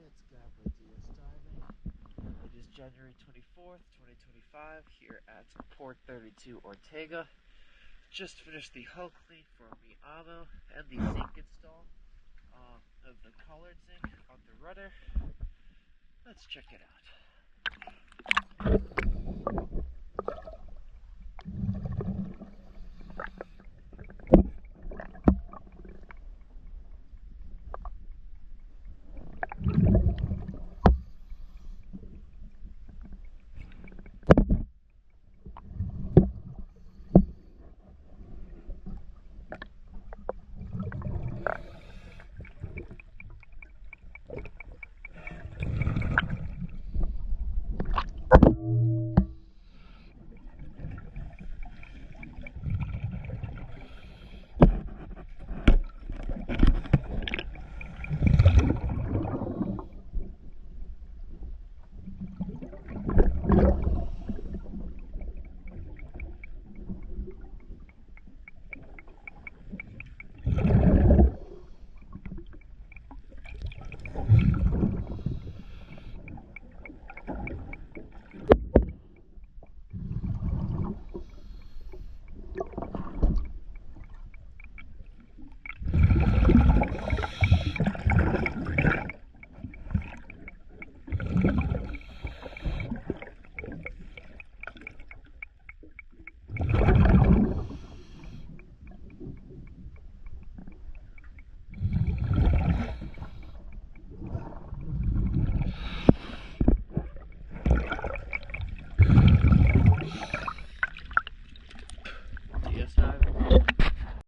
It's Gabriel DS Diving. It is January 24th, 2025 here at Port 32 Ortega. Just finished the hull clean for Mi Amo and the zinc install of the colored zinc on the rudder. Let's check it out.